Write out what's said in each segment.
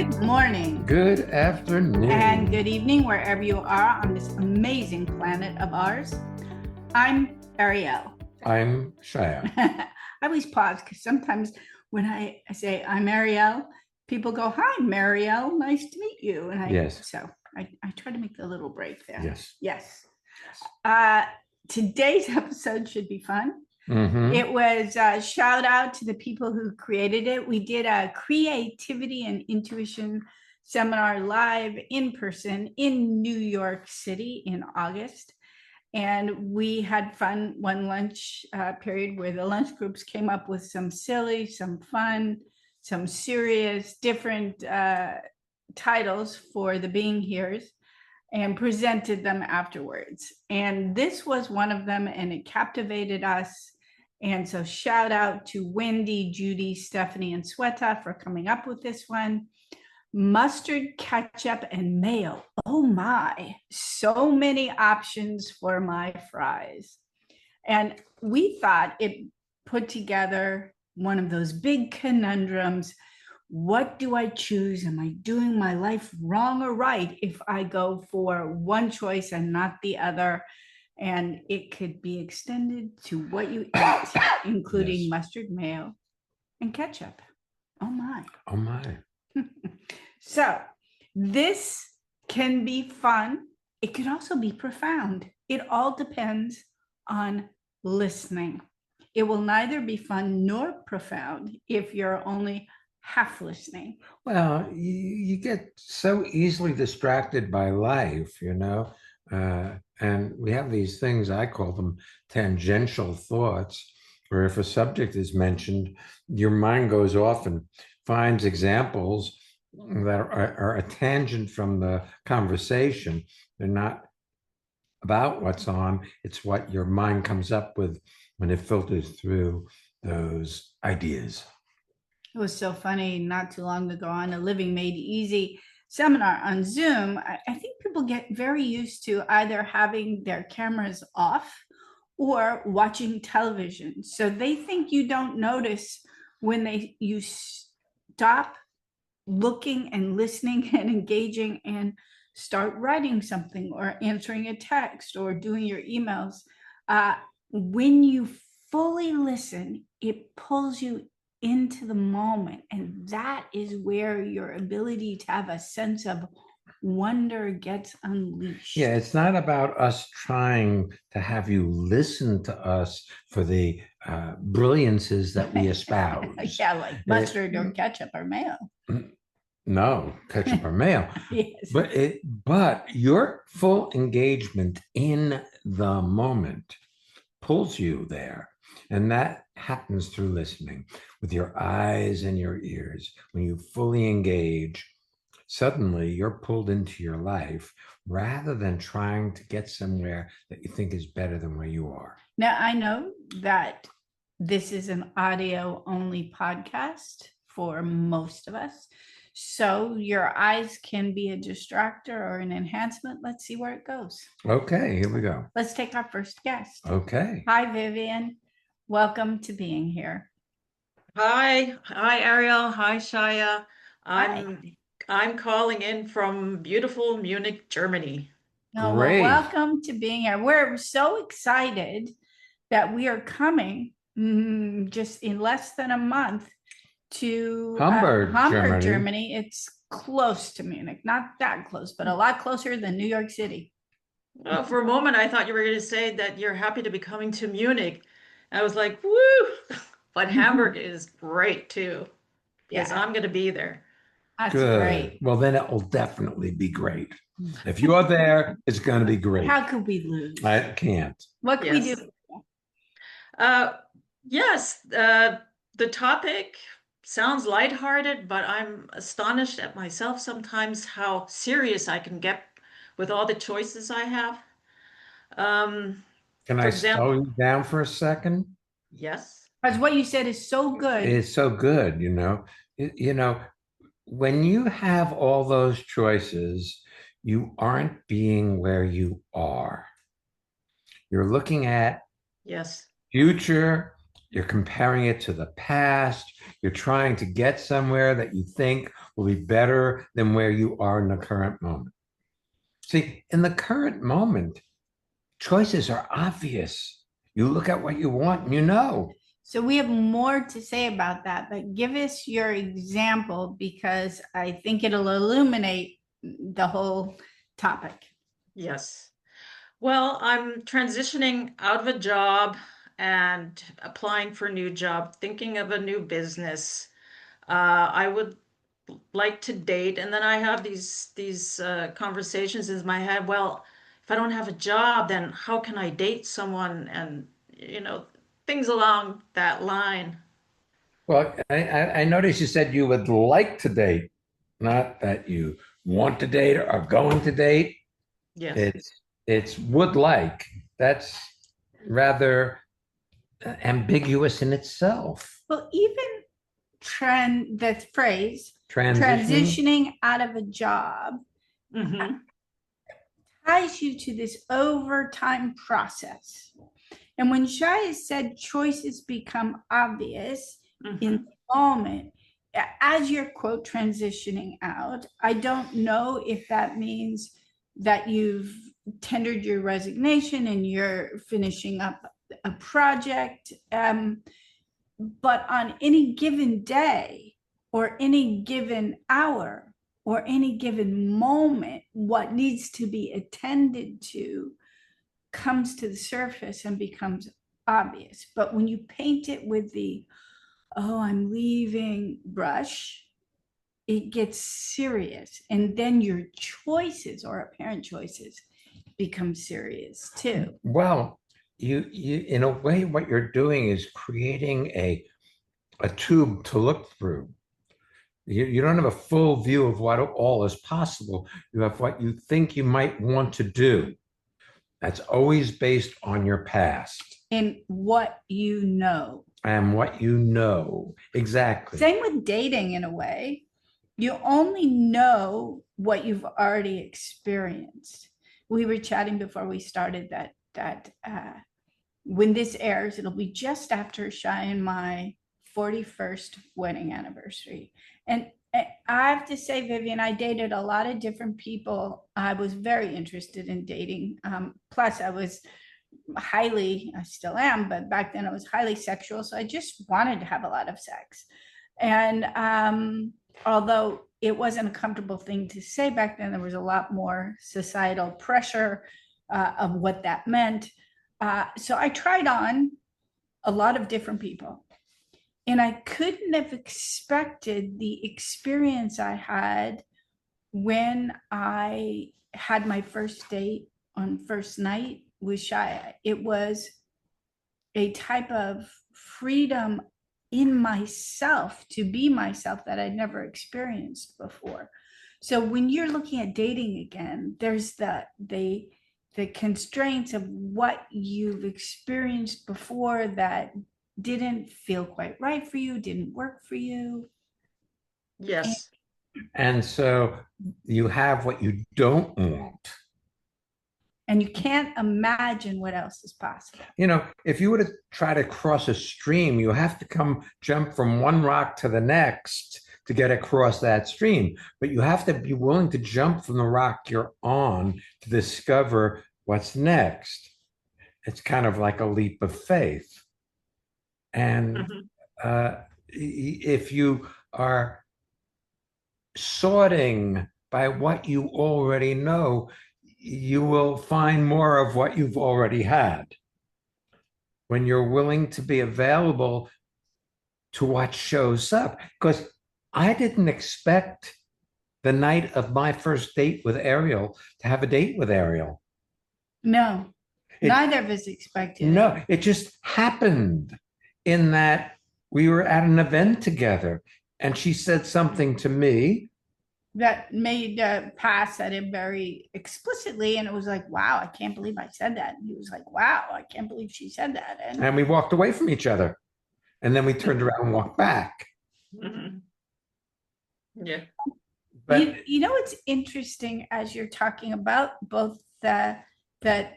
Good morning. Good afternoon. And good evening, wherever you are on this amazing planet of ours. I'm Ariel. I'm Shya. I always pause because sometimes when I say I'm Ariel, people go, "Hi, Marielle, nice to meet you." And I try to make the little break there. Yes. Today's episode should be fun. Mm-hmm. It was a shout out to the people who created it. We did a creativity and intuition seminar live in person in New York City in August. And we had fun one lunch period where the lunch groups came up with some silly, some fun, some serious, different titles for the being here's and presented them afterwards. And this was one of them, and it captivated us. And so shout out to Wendy, Judy, Stephanie, and Sweta for coming up with this one. Mustard, ketchup, and mayo. Oh my, so many options for my fries. And we thought it put together one of those big conundrums. What do I choose? Am I doing my life wrong or right if I go for one choice and not the other? And it could be extended to what you eat, including mustard, mayo, and ketchup. Oh my. Oh my. So this can be fun. It could also be profound. It all depends on listening. It will neither be fun nor profound if you're only half listening. Well, you get so easily distracted by life, and we have these things, I call them tangential thoughts, where if a subject is mentioned, your mind goes off and finds examples that are a tangent from the conversation. They're not about what's on, it's what your mind comes up with when it filters through those ideas. It was so funny not too long ago on a Living Made Easy seminar on Zoom. I think people get very used to either having their cameras off or watching television. So they think you don't notice when you stop looking and listening and engaging and start writing something or answering a text or doing your emails. When you fully listen, it pulls you into the moment, and that is where your ability to have a sense of wonder gets unleashed. Yeah, it's not about us trying to have you listen to us for the brilliances that we espouse. Yeah, like mustard or ketchup or mayo. No, ketchup or mayo. Yes. But your full engagement in the moment pulls you there. And that happens through listening with your eyes and your ears. When you fully engage, suddenly you're pulled into your life rather than trying to get somewhere that you think is better than where you are. Now, I know that this is an audio only podcast for most of us. So your eyes can be a distractor or an enhancement. Let's see where it goes. Okay, here we go. Let's take our first guest. Okay. Hi, Vivian. Welcome to being here. Hi, Ariel. Hi, Shya. I'm calling in from beautiful Munich, Germany. Oh, well, welcome to being here. We're so excited that we are coming just in less than a month to Hamburg, Germany. It's close to Munich, not that close, but a lot closer than New York City. Well, for a moment, I thought you were going to say that you're happy to be coming to Munich. I was like, woo! But Hamburg is great too, because I'm going to be there. That's great. Well, then it will definitely be great. If you are there, it's going to be great. How could we lose? I can't. What can we do? Yes, the topic sounds lighthearted, but I'm astonished at myself sometimes how serious I can get with all the choices I have. Can I slow you down for a second? Yes. Because what you said is so good. It's so good, when you have all those choices, you aren't being where you are. You're looking at future You're comparing it to the past. You're trying to get somewhere that you think will be better than where you are in the current moment. See, in the current moment, choices are obvious. You look at what you want and you know. So we have more to say about that, but give us your example because I think it'll illuminate the whole topic. Yes. Well, I'm transitioning out of a job and applying for a new job, thinking of a new business. I would like to date, and then I have these conversations in my head. Well, if I don't have a job, then how can I date someone? And things along that line. Well, I noticed you said you would like to date, not that you want to date or are going to date. Yes. It's would like. That's rather ambiguous in itself. Well, even the phrase Transitioning. transitioning out of a job Mm-hmm. ties you to this overtime process. And when Shia said choices become obvious in Mm-hmm. the moment, as you're quote transitioning out, I don't know if that means that you've tendered your resignation and you're finishing up a project. But on any given day or any given hour or any given moment, what needs to be attended to comes to the surface and becomes obvious. But when you paint it with the, oh, I'm leaving brush, it gets serious. And then your choices or apparent choices become serious too. Well, you in a way, what you're doing is creating a tube to look through. You don't have a full view of what all is possible. You have what you think you might want to do. That's always based on your past And what you know. and what you know. Exactly. Same with dating in a way. You only know what you've already experienced. We were chatting before we started that when this airs, it'll be just after Shia and my 41st wedding anniversary. And I have to say, Vivian, I dated a lot of different people. I was very interested in dating. Plus, I still am, but back then I was highly sexual. So I just wanted to have a lot of sex. And although it wasn't a comfortable thing to say back then, there was a lot more societal pressure of what that meant. So I tried on a lot of different people. And I couldn't have expected the experience I had when I had my first date on first night with Shia. It was a type of freedom in myself to be myself that I'd never experienced before. So when you're looking at dating again, there's the constraints of what you've experienced before that didn't feel quite right for you, didn't work for you. Yes. And so you have what you don't want. And you can't imagine what else is possible. If you were to try to cross a stream, you have to jump from one rock to the next to get across that stream. But you have to be willing to jump from the rock you're on to discover what's next. It's kind of like a leap of faith. And Mm-hmm. if you are sorting by what you already know, you will find more of what you've already had. When you're willing to be available to what shows up. Because I didn't expect the night of my first date with Ariel to have a date with Ariel. No, neither of us expected it. No, it just happened in that we were at an event together and she said something to me that made pass at him very explicitly, and it was like, wow, I can't believe I said that. And he was like, wow, I can't believe she said that. And we walked away from each other, and then we turned around and walked back. Mm-hmm. Yeah. But it's interesting as you're talking about both the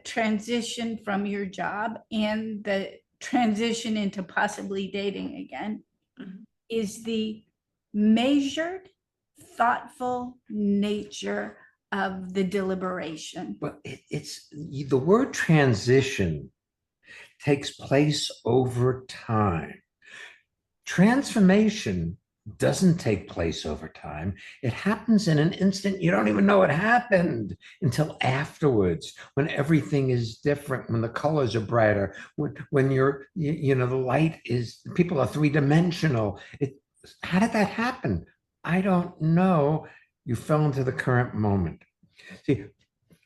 transition from your job and the transition into possibly dating again Mhm. is the measured, thoughtful nature of the deliberation. But it's the word transition takes place over time. Transformation doesn't take place over time. It happens in an instant. You don't even know it happened until afterwards, when everything is different, when the colors are brighter, when the light is, people are three-dimensional. How did that happen? I don't know. You fell into the current moment. See,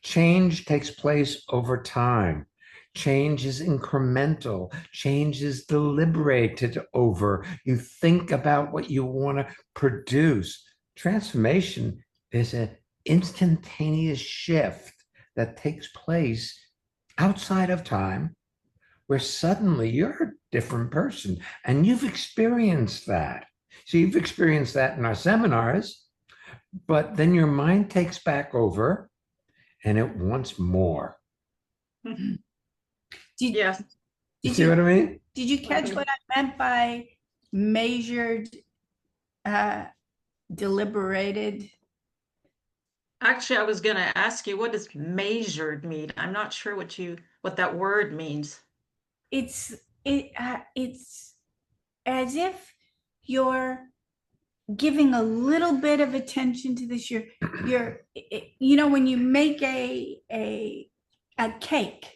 change takes place over time. Change is incremental. Change is deliberated over. You think about what you want to produce. Transformation is an instantaneous shift that takes place outside of time, where suddenly you're a different person, and you've experienced that. So you've experienced that in our seminars, but then your mind takes back over and it wants more. Did, Yes. You did see what I mean? did you catch what I meant by measured, deliberated? Actually, I was going to ask you, what does measured mean? I'm not sure what that word means. It's as if you're giving a little bit of attention to this. When you make a cake,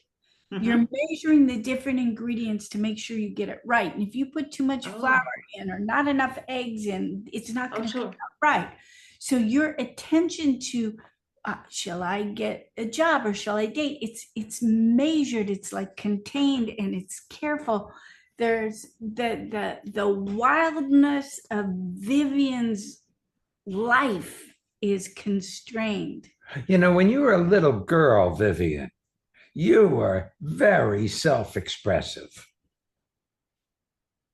you're Mhm. measuring the different ingredients to make sure you get it right. And if you put too much flour in or not enough eggs in, it's not going to come Sure. out right. So your attention to, shall I get a job or shall I date? It's measured. It's like contained and it's careful. There's the wildness of Vivian's life is constrained. When you were a little girl, Vivian, you were very self-expressive.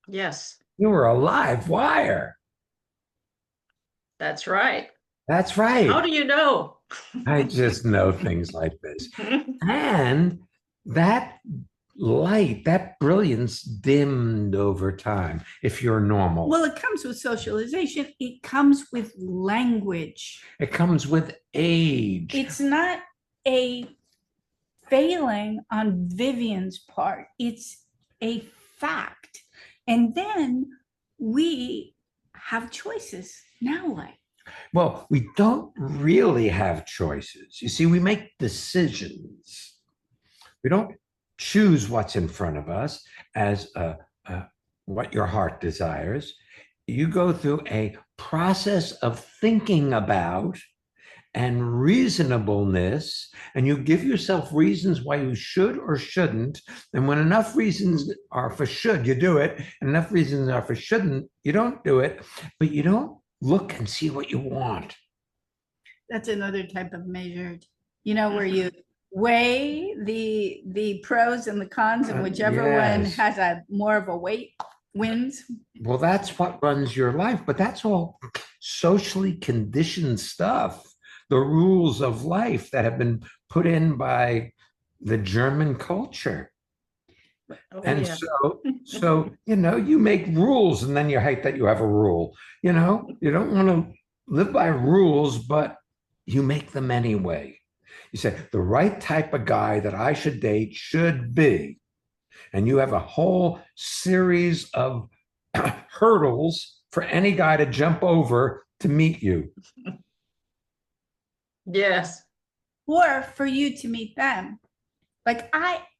Yes, You were a live wire. that's right. That's How right. do you know? I just know things like this. And that light, that brilliance dimmed over time if you're normal. Well, it comes with socialization. It comes with language. It comes with age. It's not a failing on Vivian's part. It's a fact. And then we have choices. Now what? Well, we don't really have choices. You see, we make decisions. We don't choose what's in front of us as what your heart desires. You go through a process of thinking about and reasonableness, and you give yourself reasons why you should or shouldn't. And when enough reasons are for should, you do it, and enough reasons are for shouldn't, you don't do it, but you don't look and see what you want. That's another type of measured, where you weigh the pros and the cons, and whichever one Yes. has a more of a weight wins. Well, that's what runs your life, but that's all socially conditioned stuff, the rules of life that have been put in by the German culture. Oh, And yeah. you make rules and then you hate that you have a rule. You don't want to live by rules, but you make them anyway. You say, the right type of guy that I should date should be. And you have a whole series of hurdles for any guy to jump over to meet you. Yes. Or for you to meet them. Like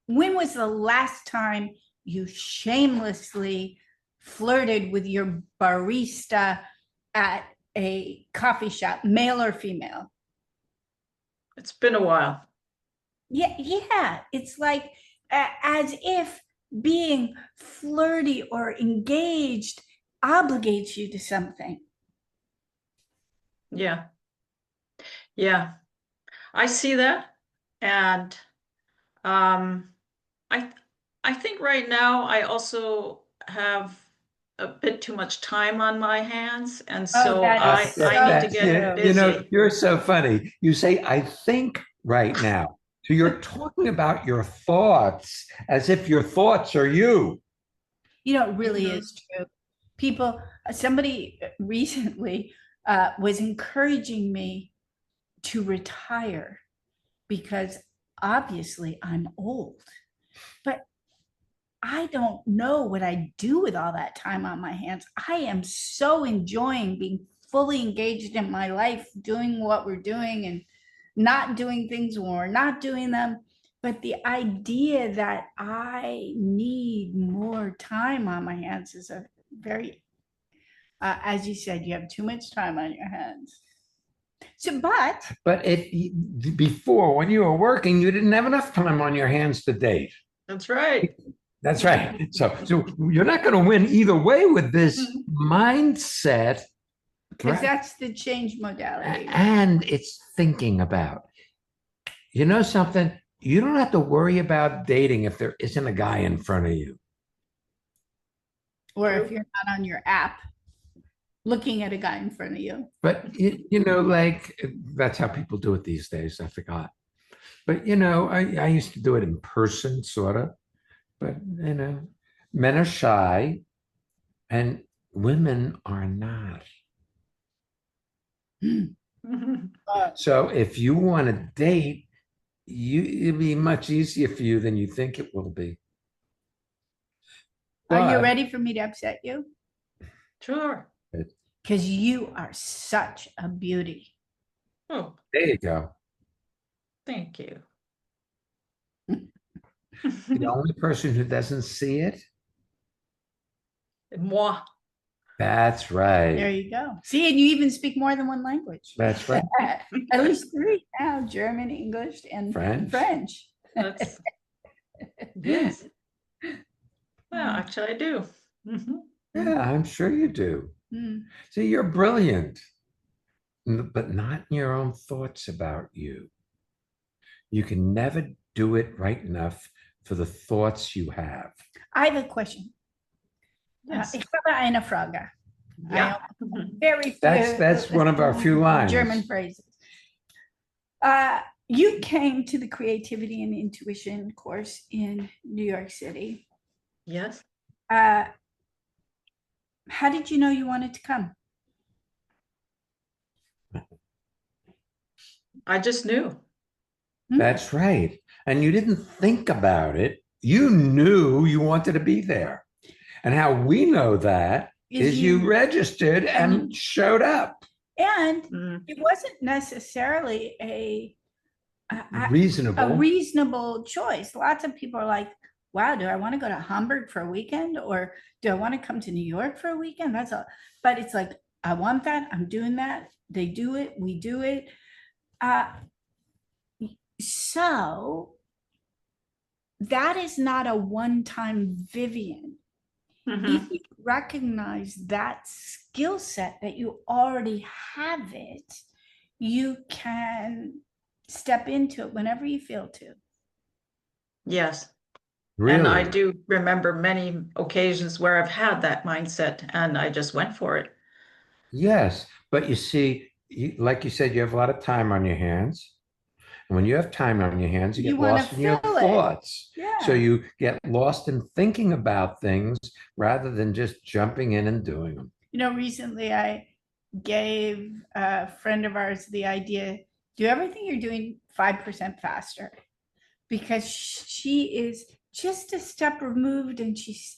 when was the last time you shamelessly flirted with your barista at a coffee shop, male or female? It's been a while. Yeah. It's like as if being flirty or engaged obligates you to something. Yeah. Yeah. I see that. And um, I I think right now I also have a bit too much time on my hands, and Oh, so that Uh, is I need to so get true. busy. you're so funny. You say, I think right now. So you're talking about your thoughts as if your thoughts are you. It really is true. People, somebody recently was encouraging me to retire because obviously I'm old, but I don't know what I do with all that time on my hands. I am so enjoying being fully engaged in my life, doing what we're doing and not doing things when we're not doing them. But the idea that I need more time on my hands is a very, as you said, you have too much time on your hands. So, But before, when you were working, you didn't have enough time on your hands to date. That's right. That's right. So you're not going to win either way with this mindset. because that's the change modality. And it's thinking about, you know something? You don't have to worry about dating if there isn't a guy in front of you. Or if you're not on your app looking at a guy in front of you. But, like that's how people do it these days. I forgot. But, I used to do it in person, sort of. But, men are shy and women are not. So if you want to date, it'll be much easier for you than you think it will be. Are you ready for me to upset you? Sure. Because you are such a beauty. Oh, There you go. thank you. The only person who doesn't see it, Moi. that's There right. you go. See, and you even speak more than one language. That's right. At least three now: German, English, and French. That's yes. Well, actually, I do. Yeah, I'm sure you do. Mm. See, you're brilliant, but not in your own thoughts about you. You can never do it right enough for the thoughts you have. I have a question. Yes. Ich habe eine Frage. Yeah. Very few. That's one of our few lines. German phrases. You came to the creativity and intuition course in New York City. Yes. How did you know you wanted to come? I just knew. That's right. And you didn't think about it. You knew you wanted to be there. And how we know that is you registered and showed up. And it wasn't necessarily a reasonable choice. Lots of people are like, wow, do I want to go to Hamburg for a weekend? Or do I want to come to New York for a weekend? That's all. But it's like, I want that. I'm doing that. They do it. We do it. So that is not a one-time Vivian. If you recognize that skill set that you already have it, you can step into it whenever you feel to. Yes. Really? And I do remember many occasions where I've had that mindset and I just went for it. Yes. But you see, like you said, you have a lot of time on your hands. And when you have time on your hands, you get lost in your thoughts. Yeah. So you get lost in thinking about things rather than just jumping in and doing them. Recently I gave a friend of ours the idea, do everything you're doing 5% faster, because she is just a step removed and she's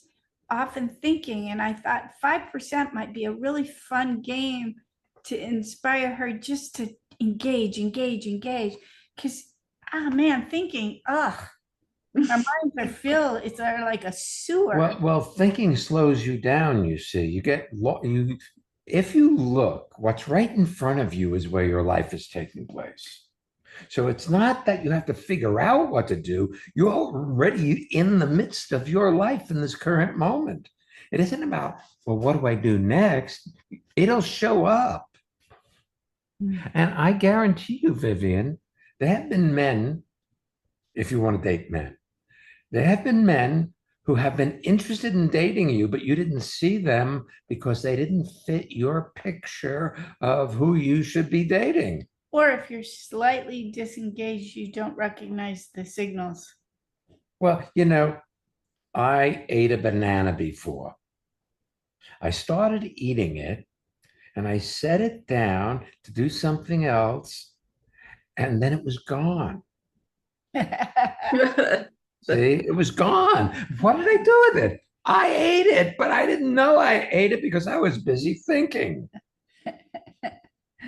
often thinking. And I thought 5% might be a really fun game to inspire her just to engage. Because, thinking, our minds are filled. It's like a sewer. Well, thinking slows you down, you see. You get, if you look, what's right in front of you is where your life is taking place. So it's not that you have to figure out what to do. You're already in the midst of your life in this current moment. It isn't about, well, what do I do next? It'll show up. And I guarantee you, Vivian, there have been men, if you want to date men, there have been men who have been interested in dating you, but you didn't see them because they didn't fit your picture of who you should be dating. Or if you're slightly disengaged, you don't recognize the signals. Well, I ate a banana before. I started eating it and I set it down to do something else, and then it was gone. See, it was gone. What did I do with it? I ate it, but I didn't know I ate it because I was busy thinking.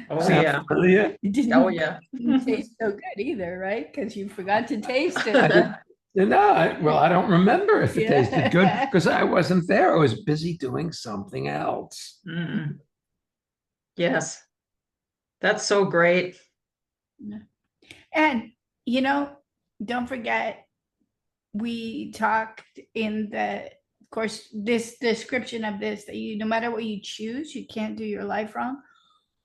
Oh, Sound yeah. familiar? It didn't, Oh, yeah. didn't taste so good either, right? Because you forgot to taste it. I don't remember if it tasted good Yeah. because I wasn't there. I was busy doing something else. Mm. Yes, that's so great. And, don't forget, we talked in of course, this description of this, that no matter what you choose, you can't do your life wrong.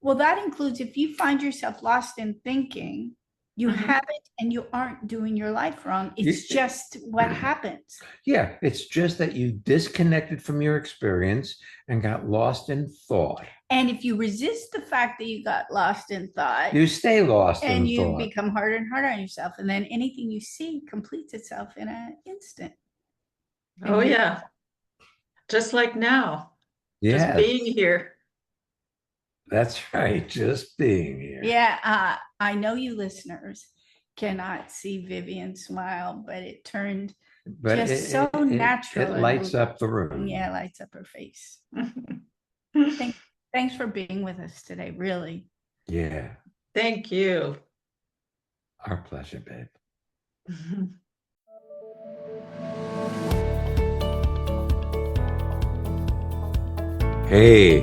Well, that includes if you find yourself lost in thinking, you Mhm. haven't and you aren't doing your life wrong. It's just what happens. Yeah, it's just that you disconnected from your experience and got lost in thought. And if you resist the fact that you got lost in thought, You stay lost in and you thought. become harder and harder on yourself, and then anything you see completes itself in an instant. Oh, yeah. Just like now, just Yes, being here. that's right. Just being here. Yeah, I know you listeners cannot see Vivian smile, but it turned But just so natural. it lights up the room. Yeah, lights up her face. Thanks for being with us today, really. Yeah, Thank you. our pleasure, babe. Hey,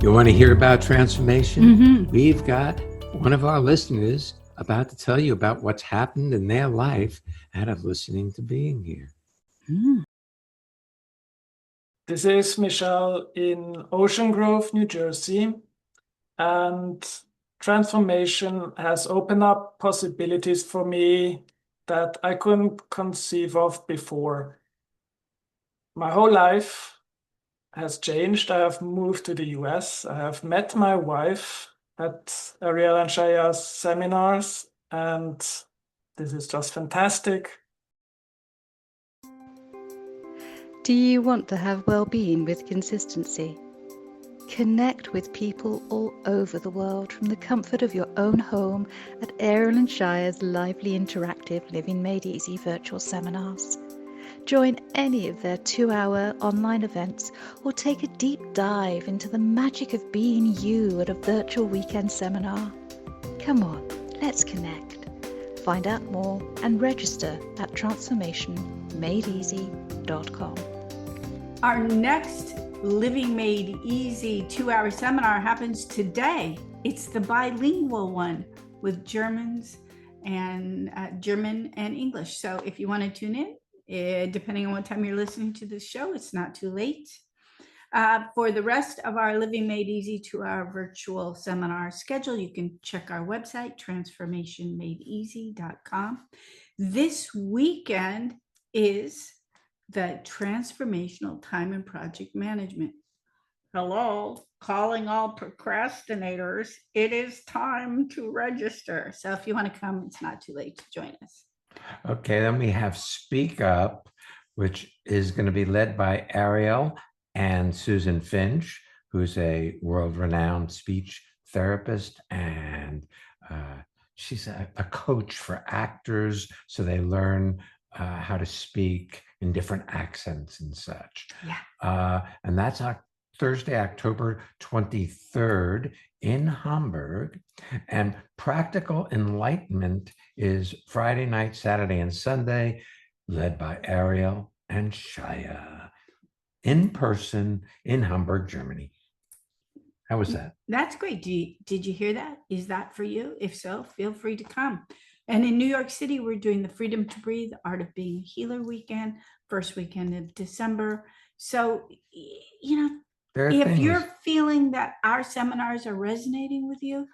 you want to hear about transformation? Mm-hmm. We've got one of our listeners about to tell you about what's happened in their life out of listening to being here. This is Michelle in Ocean Grove, New Jersey, and transformation has opened up possibilities for me that I couldn't conceive of before. My whole life has changed. I have moved to the US. I have met my wife at Ariel and Shya's seminars, and this is just fantastic. Do you want to have well-being with consistency? Connect with people all over the world from the comfort of your own home at Ariel and Shya's lively interactive Living Made Easy virtual seminars. Join any of their 2-hour online events or take a deep dive into the magic of being you at a virtual weekend seminar. Come on, let's connect. Find out more and register at transformationmadeeasy.com. Our next Living Made Easy 2-hour seminar happens today. It's the bilingual one with German and English. So if you want to tune in, depending on what time you're listening to this show, it's not too late. For the rest of our Living Made Easy 2-hour virtual seminar schedule, you can check our website, transformationmadeeasy.com. This weekend is the transformational time and project management. Hello, calling all procrastinators. It is time to register. So if you want to come, it's not too late to join us. Okay, then we have Speak Up, which is going to be led by Ariel and Susan Finch, who's a world-renowned speech therapist, and she's a coach for actors, so they learn how to speak in different accents and such. Yeah. And that's Thursday, October 23rd in Hamburg. And Practical Enlightenment is Friday night, Saturday, and Sunday, led by Ariel and Shya, in person in Hamburg, Germany. How was that? That's great. Did you hear that? Is that for you? If so, feel free to come. And in New York City, we're doing the Freedom to Breathe, Art of Being a Healer weekend, first weekend of December. So, if you're feeling that our seminars are resonating with you,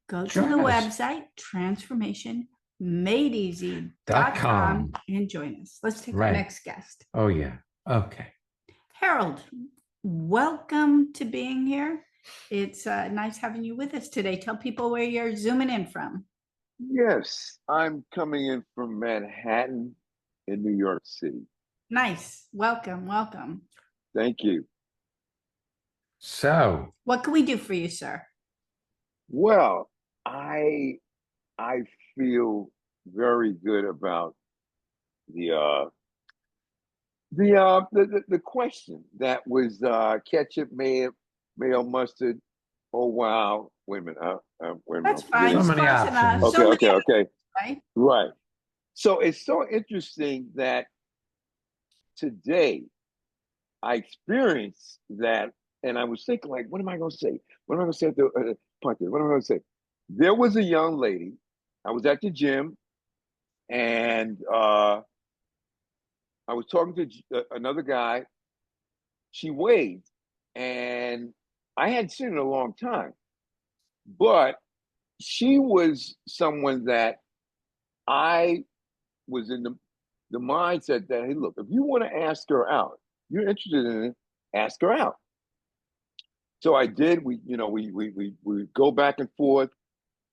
go to the website, transformationmadeeasy.com, and join us. Let's take our next guest. Oh, yeah. Okay. Harold, welcome to being here. It's nice having you with us today. Tell people where you're zooming in from. Yes, I'm coming in from Manhattan in New York City. Nice. Welcome. Welcome. Thank you. So, What can we do for you, sir? Well, I feel very good about the the question that was ketchup, mayo, mustard. Oh wow! Wait a minute. Wait a minute. That's fine. So It's many close enough. options. So many Okay. options, right? Right. So it's so interesting that today I experienced that, and I was thinking, like, what am I going to say? What am I going to say at the podcast? What am I going to say? There was a young lady. I was at the gym, and I was talking to another guy. She waved, and I hadn't seen her in a long time, but she was someone that I was in the mindset that, hey, look, if you want to ask her out, you're interested in it, ask her out. So I did. We go back and forth,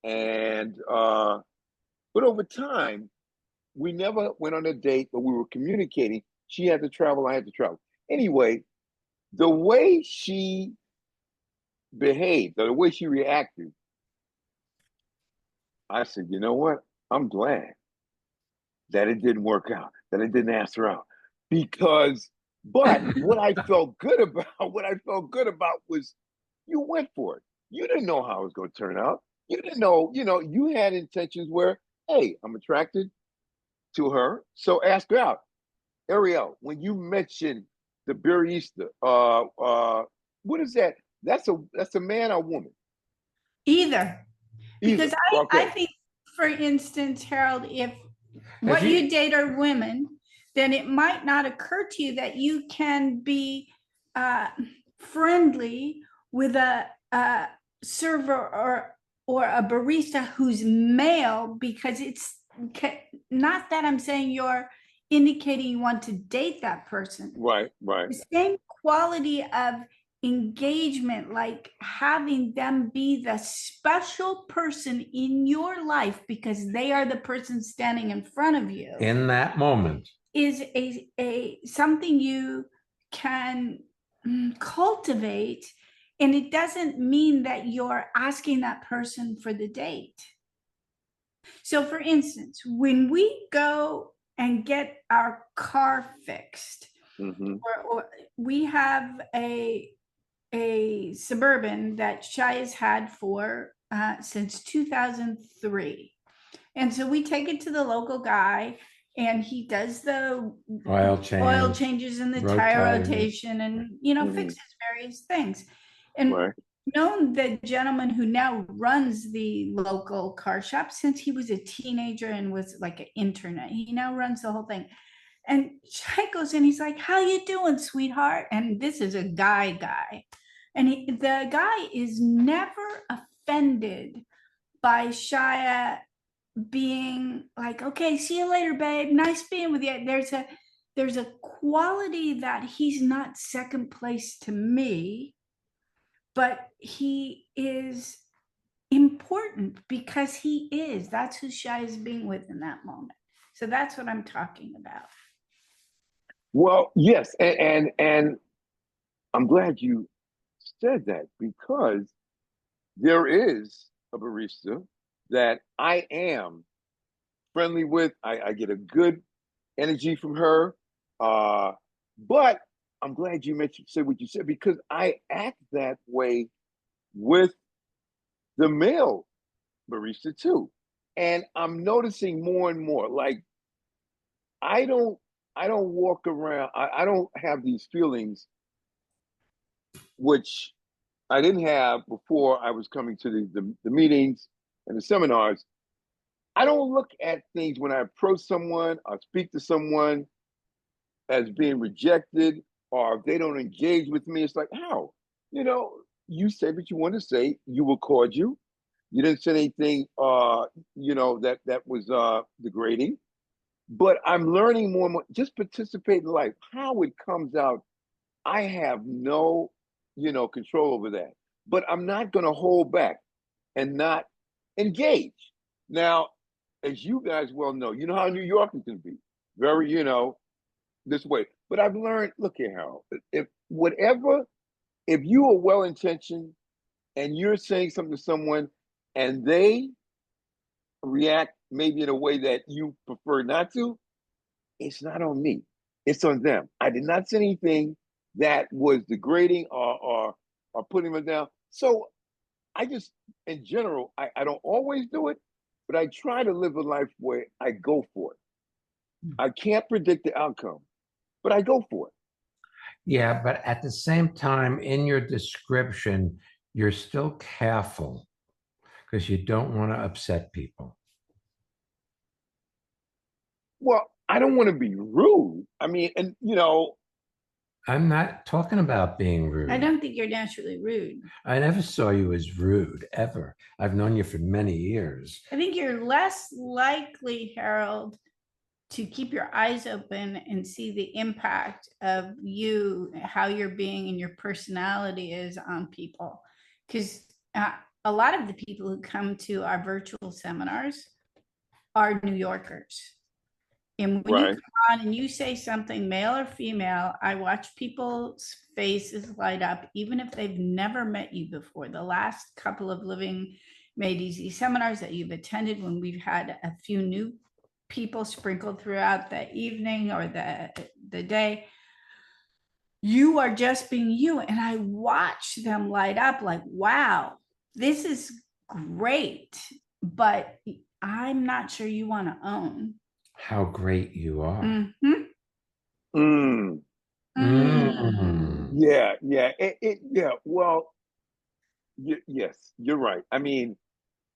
and but over time, we never went on a date, but we were communicating. She had to travel, I had to travel. Anyway, the way she behaved, the way she reacted, I said, you know what? I'm glad that it didn't work out, that I didn't ask her out. Because, but what I felt good about, was you went for it. You didn't know how it was going to turn out. You didn't know, you had intentions where, hey, I'm attracted to her, so ask her out. Ariel, when you mentioned the barista, what is that? That's a man or woman? Either. Because Either. I think, for instance, Harold, if what you- you date are women, then it might not occur to you that you can be friendly with a server or a barista who's male, because it's not that I'm saying you're indicating you want to date that person. Right. The same quality of engagement, like having them be the special person in your life because they are the person standing in front of you, in that moment, is a something you can cultivate. And it doesn't mean that you're asking that person for the date. So for instance, when we go and get our car fixed, or we have a Suburban that Shya has had for since 2003. And so we take it to the local guy, and he does the oil changes and the tire rotation, and fixes various things. And known the gentleman who now runs the local car shop since he was a teenager and was like an intern. He now runs the whole thing. And Shya goes in, he's like, how you doing, sweetheart? And this is a guy. And the guy is never offended by Shya being like, okay, see you later, babe. Nice being with you. There's a quality that he's not second place to me, but he is important because he is. That's who Shya is being with in that moment. So that's what I'm talking about. Well, yes, and I'm glad you said that, because there is a barista that I am friendly with. I get a good energy from her, but I'm glad you said what you said, because I act that way with the male barista too, and I'm noticing more and more. Like, I don't walk around. I don't have these feelings, which I didn't have before I was coming to the meetings and the seminars. I don't look at things when I approach someone or speak to someone as being rejected, or if they don't engage with me. It's like, how? You say what you want to say. You were cordial. You didn't say anything, that was degrading. But I'm learning more and more. Just participate in life. How it comes out, I have no, control over that. but I'm not going to hold back and not engage. Now, as you guys well know, you know how New Yorkers can be very, this way. But I've learned, look here, Harold, if you are well intentioned and you're saying something to someone and they react maybe in a way that you prefer not to, it's not on me. It's on them. I did not say anything that was degrading or putting them down. So I just, in general, I don't always do it, but I try to live a life where I go for it. I can't predict the outcome, but I go for it. Yeah, but at the same time, in your description, you're still careful because you don't want to upset people. Well, I don't want to be rude. I mean, and I'm not talking about being rude. I don't think you're naturally rude. I never saw you as rude, ever. I've known you for many years. I think you're less likely, Harold, to keep your eyes open and see the impact of you, how you're being and your personality is on people. Because a lot of the people who come to our virtual seminars are New Yorkers. And when you come on and you say something, male or female, I watch people's faces light up, even if they've never met you before. The last couple of Living Made Easy seminars that you've attended, when we've had a few new people sprinkled throughout the evening or the day, you are just being you. And I watch them light up like, wow, this is great. But I'm not sure you want to own how great you are. Yeah. Well, yes, you're right. I mean,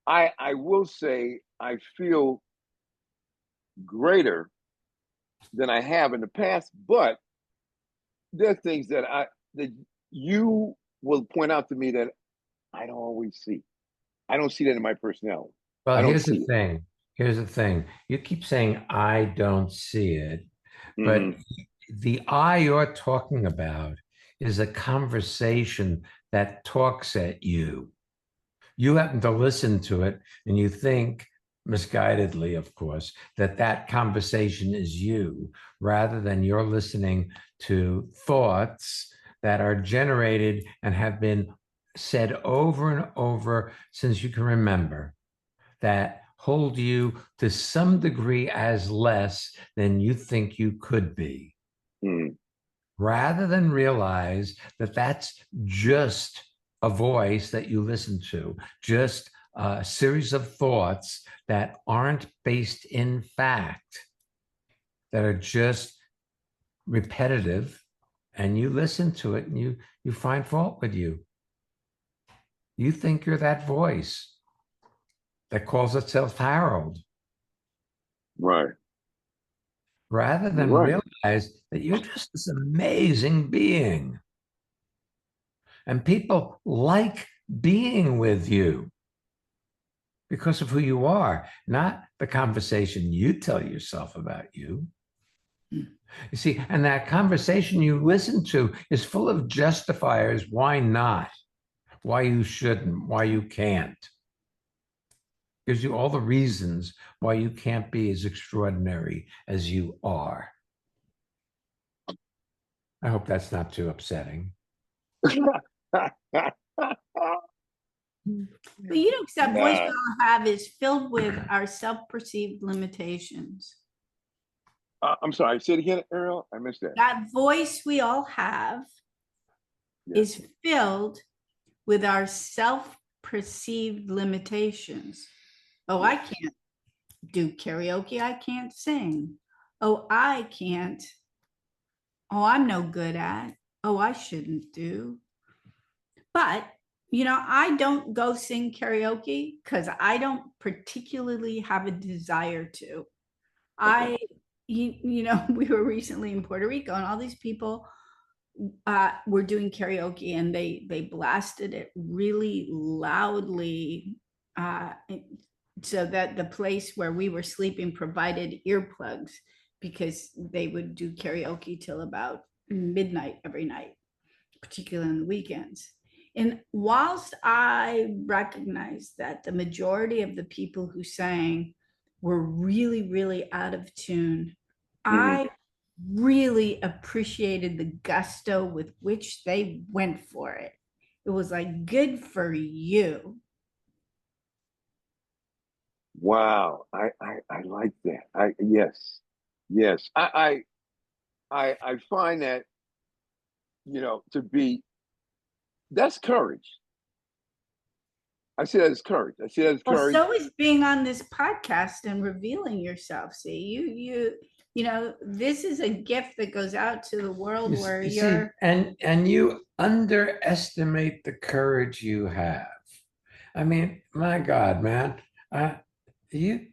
I will say I feel greater than I have in the past, but there are things that you will point out to me that I don't always see. I don't see that in my personality. Well, here's the thing. Here's the thing. You keep saying, I don't see it, but the I you're talking about is a conversation that talks at you. You happen to listen to it and you think, misguidedly, of course, that conversation is you, rather than you're listening to thoughts that are generated and have been said over and over since you can remember, that hold you to some degree as less than you think you could be, rather than realize that that's just a voice that you listen to, just a series of thoughts that aren't based in fact, that are just repetitive, and you listen to it and you find fault with you. You think you're that voice that calls itself Harold. Right. Rather than realize that you're just this amazing being. And people like being with you because of who you are, not the conversation you tell yourself about you. You see, and that conversation you listen to is full of justifiers. Why not? Why you shouldn't? Why you can't? Gives you all the reasons why you can't be as extraordinary as you are. I hope that's not too upsetting. But you know, that voice we all have is filled with our self-perceived limitations. I'm sorry, say it again, Ariel. I missed that. That voice we all have is filled with our self-perceived limitations. Oh, I can't do karaoke. I can't sing. Oh, I can't. Oh, I'm no good at. Oh, I shouldn't do. But, you know, I don't go sing karaoke because I don't particularly have a desire to. You know, we were recently in Puerto Rico and all these people were doing karaoke and they blasted it really loudly so that the place where we were sleeping provided earplugs, because they would do karaoke till about midnight every night, particularly on the weekends. And whilst I recognize that the majority of the people who sang were really, really out of tune, I really appreciated the gusto with which they went for it. It was like, good for you. Wow. I like that. Yes. Yes. I find that, to be, that's courage. I see that as courage. I see that as Well, courage. so is being on this podcast and revealing yourself. See, you know, this is a gift that goes out to the world where You see, you're. and you underestimate the courage you have. I mean, my God, man, you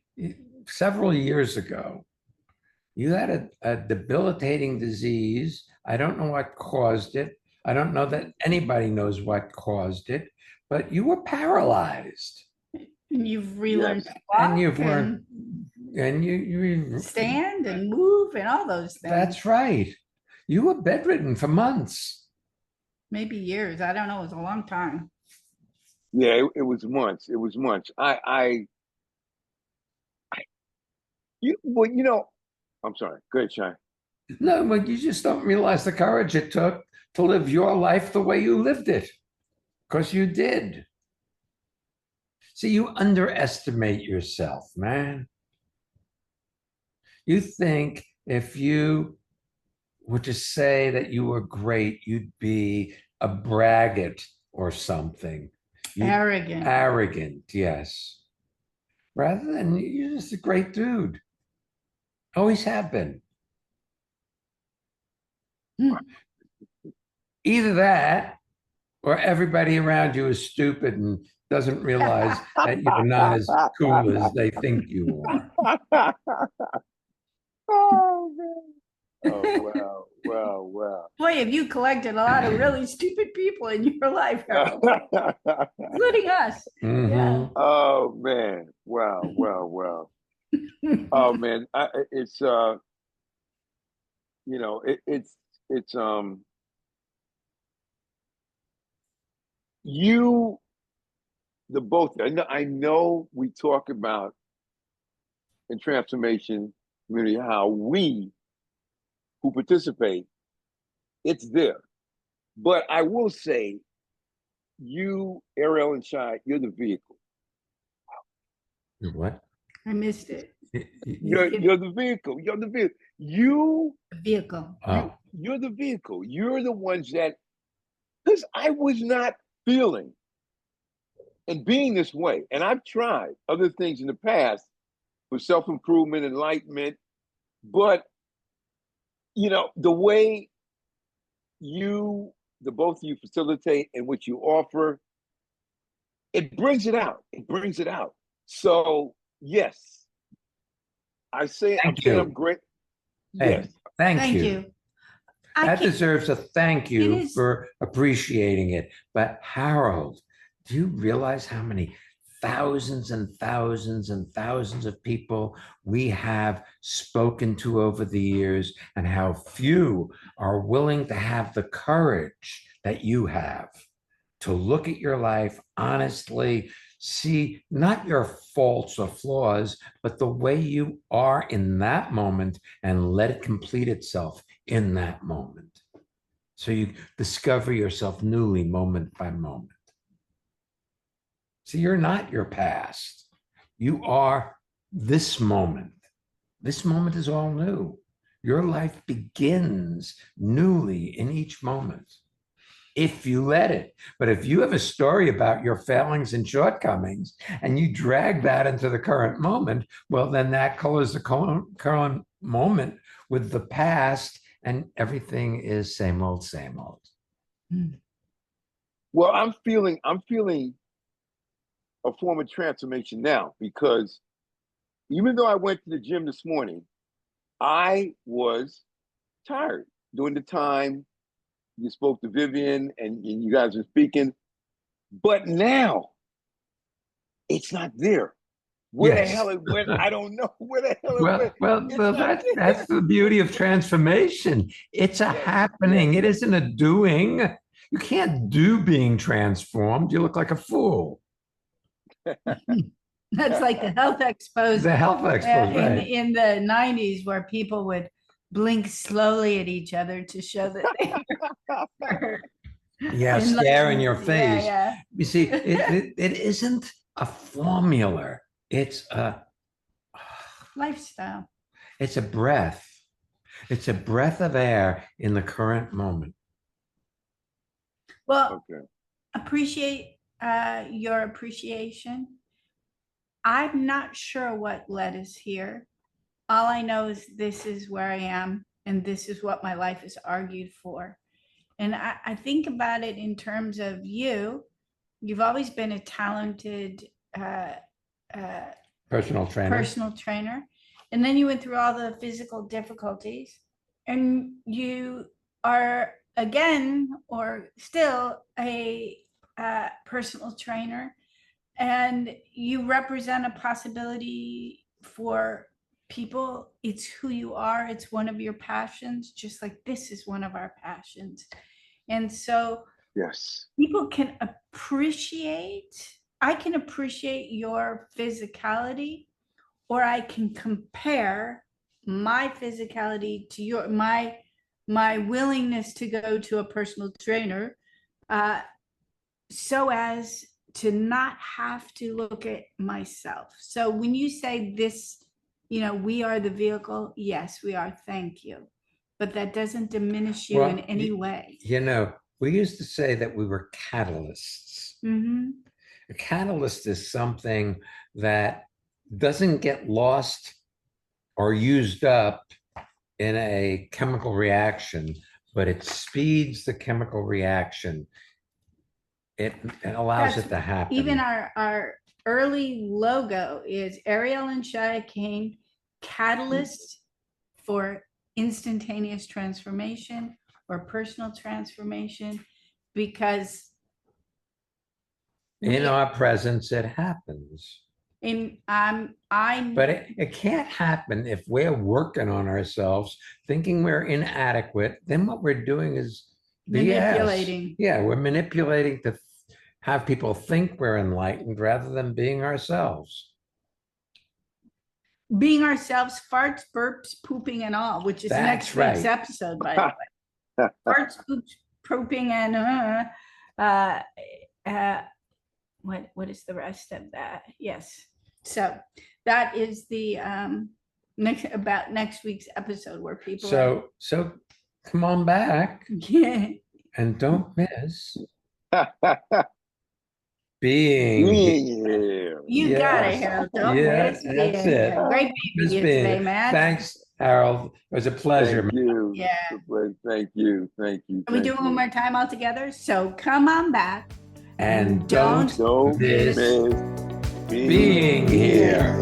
several years ago, you had a debilitating disease. I don't know what caused it. I don't know that anybody knows what caused it, but you were paralyzed. And you've relearned Yes. to walk And you've learned, and you stand and move and all those things. That's right. You were bedridden for months. Maybe years. I don't know. It was a long time. Yeah, it was months. It was months. I'm sorry. Go ahead, Shine. No, but you just don't realize the courage it took to live your life the way you lived it, because you did. See, you underestimate yourself, man. You think if you were to say that you were great, you'd be a braggart or something. Arrogant. Arrogant, yes. Rather than you're just a great dude. Always have been. Either that or everybody around you is stupid and doesn't realize that you're not as cool as they think you are. Oh, man. Oh, wow. Boy, have you collected a lot of really stupid people in your life, Harold, including us. Mhm. Yeah. Oh, man. Wow. Oh, man. It's you, the both. I know we talk about in transformation community how we who participate, it's there. But I will say, you, Ariel and Shya, you're the vehicle. What? I missed it. You're the vehicle. You're the vehicle. The vehicle. You're the vehicle. You're the ones that, because I was not feeling and being this way. And I've tried other things in the past for self-improvement, enlightenment, but the way the both of you facilitate and what you offer, it brings it out. It brings it out. So yes, I'm saying I'm great. Hey, Yes. thank you. That deserves a thank you for appreciating it. But Harold, do you realize how many thousands and thousands and thousands of people we have spoken to over the years, and how few are willing to have the courage that you have to look at your life honestly, see not your faults or flaws, but the way you are in that moment, and let it complete itself in that moment. So you discover yourself newly, moment by moment. See, you're not your past. You are this moment. This moment is all new. Your life begins newly in each moment, if you let it. But if you have a story about your failings and shortcomings and you drag that into the current moment, well, then that colors the current moment with the past, and everything is same old, same old. Well, I'm feeling a form of transformation now, because even though I went to the gym this morning, I was tired during the time you spoke to Vivian and you guys were speaking. But now it's not there. Where the hell it went, I don't know. Where the hell it went. Well, that's the beauty of transformation. It's a happening. It isn't a doing. You can't do being transformed. You look like a fool. That's like the health expos The health expos, right? in the 90s, where people would blink slowly at each other to show that they were Yeah, stare in your face. Yeah, You see, it isn't a formula. It's a lifestyle. It's a breath. It's a breath of air in the current moment. Well, Okay. appreciate your appreciation. I'm not sure what led us here. All I know is this is where I am, and this is what my life is argued for. And I think about it in terms of you. You've always been a talented Personal trainer. personal trainer. And then you went through all the physical difficulties, and you are again, or still, a personal trainer, and you represent a possibility for people. It's who you are. It's one of your passions, just like this is one of our passions. And so Yes. people can appreciate, I can appreciate your physicality, or I can compare my physicality to your, my willingness to go to a personal trainer, so as to not have to look at myself. So when you say this, we are the vehicle, yes, we are, thank you. But that doesn't diminish you in any way. We used to say that we were catalysts. Mm-hmm. A catalyst is something that doesn't get lost or used up in a chemical reaction, but it speeds the chemical reaction. It allows it to happen. Even our early logo is Ariel and Shya Kane, catalyst for instantaneous transformation or personal transformation, because in our presence it happens. But it can't happen if we're working on ourselves, thinking we're inadequate. Then what we're doing is manipulating. BS. Yeah, we're manipulating to have people think we're enlightened rather than being ourselves. Being ourselves, farts, burps, pooping, and all, which is next week's episode, by the way. Farts, poops, pooping, and what is the rest of that? Yes. So that is the next week's episode, where people so come on back. Yeah. And don't miss being here. You got it, Harold. Don't miss that's being it. here. Great being you today, man. Thanks, Harold. It was a pleasure. Thank you. Yeah. Thank you. Thank you. Can we do it one more time all together? So come on back. And don't miss being here.